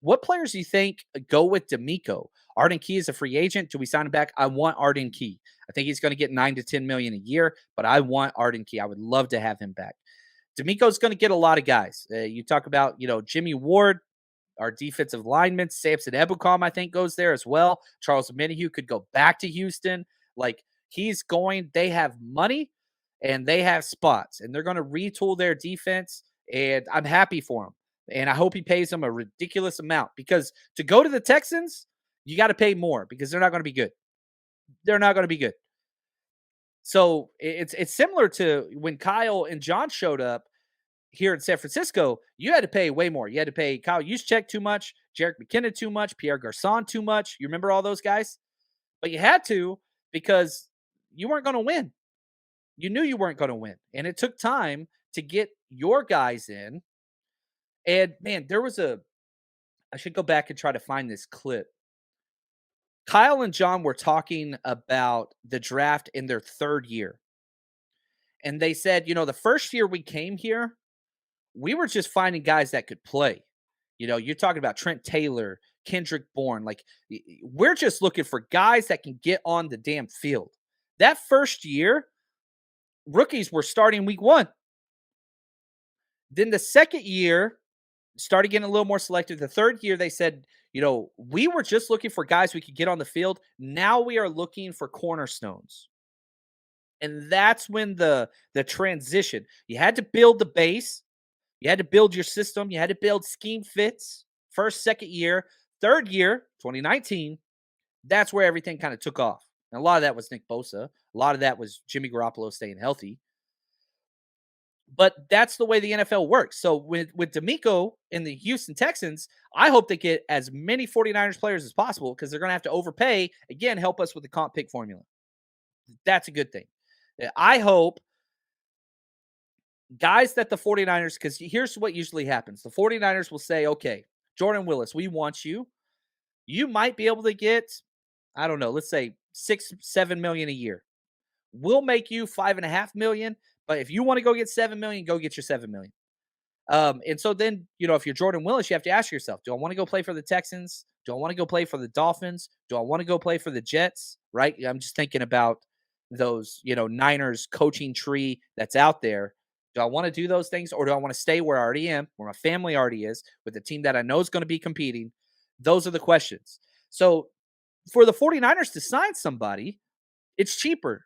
What players do you think go with DeMeco? Arden Key is a free agent. Do we sign him back? I want Arden Key. I think he's going to get 9 to 10 million a year, but I want Arden Key. I would love to have him back. DeMeco's going to get a lot of guys. You talk about, Jimmy Ward, our defensive lineman. Samson Ebukam, I think, goes there as well. Charles Minihue could go back to Houston. Like, they have money and they have spots, and they're going to retool their defense, and I'm happy for him. And I hope he pays them a ridiculous amount, because to go to the Texans, you got to pay more because they're not going to be good. They're not going to be good. So it's similar to when Kyle and John showed up here in San Francisco. You had to pay way more. You had to pay Kyle Juszczyk too much, Jerick McKinnon too much, Pierre Garçon too much. You remember all those guys? But you had to, because you weren't going to win. You knew you weren't going to win. And it took time to get your guys in. And, man, I should go back and try to find this clip. Kyle and John were talking about the draft in their third year. And they said, the first year we came here, we were just finding guys that could play. You're talking about Trent Taylor, Kendrick Bourne. Like, we're just looking for guys that can get on the damn field. That first year, rookies were starting week 1. Then the second year started getting a little more selective. The third year, they said, we were just looking for guys we could get on the field. Now we are looking for cornerstones. And that's when the transition, you had to build the base. You had to build your system. You had to build scheme fits. First, second year. Third year, 2019, that's where everything kind of took off. And a lot of that was Nick Bosa. A lot of that was Jimmy Garoppolo staying healthy. But that's the way the NFL works. So with DeMeco and the Houston Texans, I hope they get as many 49ers players as possible, because they're going to have to overpay. Again, help us with the comp pick formula. That's a good thing. I hope guys that the 49ers, because here's what usually happens. The 49ers will say, okay, Jordan Willis, we want you. You might be able to get, I don't know, let's say $6-7 million a year. We'll make you $5.5 million. But if you want to go get $7 million, go get your $7 million. And so then, if you're Jordan Willis, you have to ask yourself, do I want to go play for the Texans? Do I want to go play for the Dolphins? Do I want to go play for the Jets? Right? I'm just thinking about those, Niners coaching tree that's out there. Do I want to do those things, or do I want to stay where I already am, where my family already is, with the team that I know is going to be competing? Those are the questions. So for the 49ers to sign somebody, it's cheaper.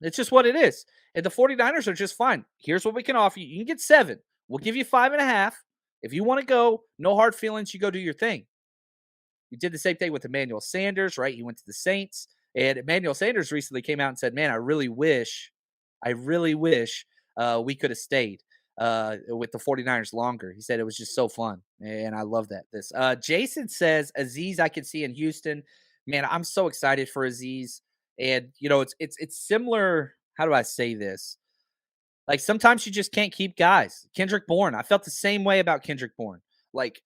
It's just what it is. And the 49ers are just fine. Here's what we can offer you. You can get 7. We'll give you 5.5. If you want to go, no hard feelings, you go do your thing. You did the same thing with Emmanuel Sanders, right? He went to the Saints. And Emmanuel Sanders recently came out and said, man, I really wish we could have stayed with the 49ers longer. He said it was just so fun. And I love that. Jason says, Azeez, I can see in Houston. Man, I'm so excited for Azeez. And, it's similar. How do I say this? Like, sometimes you just can't keep guys. Kendrick Bourne, I felt the same way about Kendrick Bourne. Like,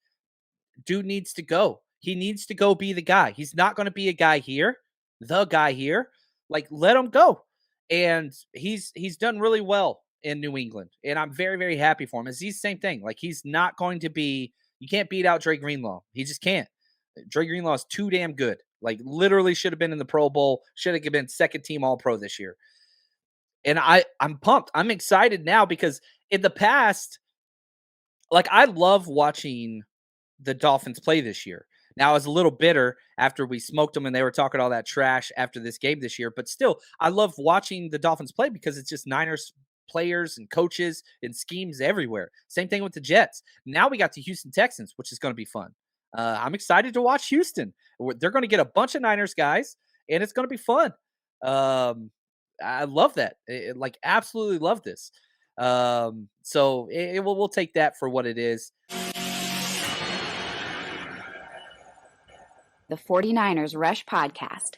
dude needs to go. He needs to go be the guy. He's not going to be the guy here. Like, let him go. And he's done really well in New England. And I'm very, very happy for him. Azeez, same thing. Like, he's not going to be, you can't beat out Dre Greenlaw. He just can't. Dre Greenlaw is too damn good. Like, literally should have been in the Pro Bowl, should have been second team All-Pro this year. And I'm pumped. I'm excited now, because in the past, like, I love watching the Dolphins play this year. Now, I was a little bitter after we smoked them and they were talking all that trash after this game this year. But still, I love watching the Dolphins play, because it's just Niners players and coaches and schemes everywhere. Same thing with the Jets. Now we got the Houston Texans, which is going to be fun. I'm excited to watch Houston. They're going to get a bunch of Niners guys, and it's going to be fun. I love that. Absolutely love this. So we'll take that for what it is. The 49ers Rush Podcast.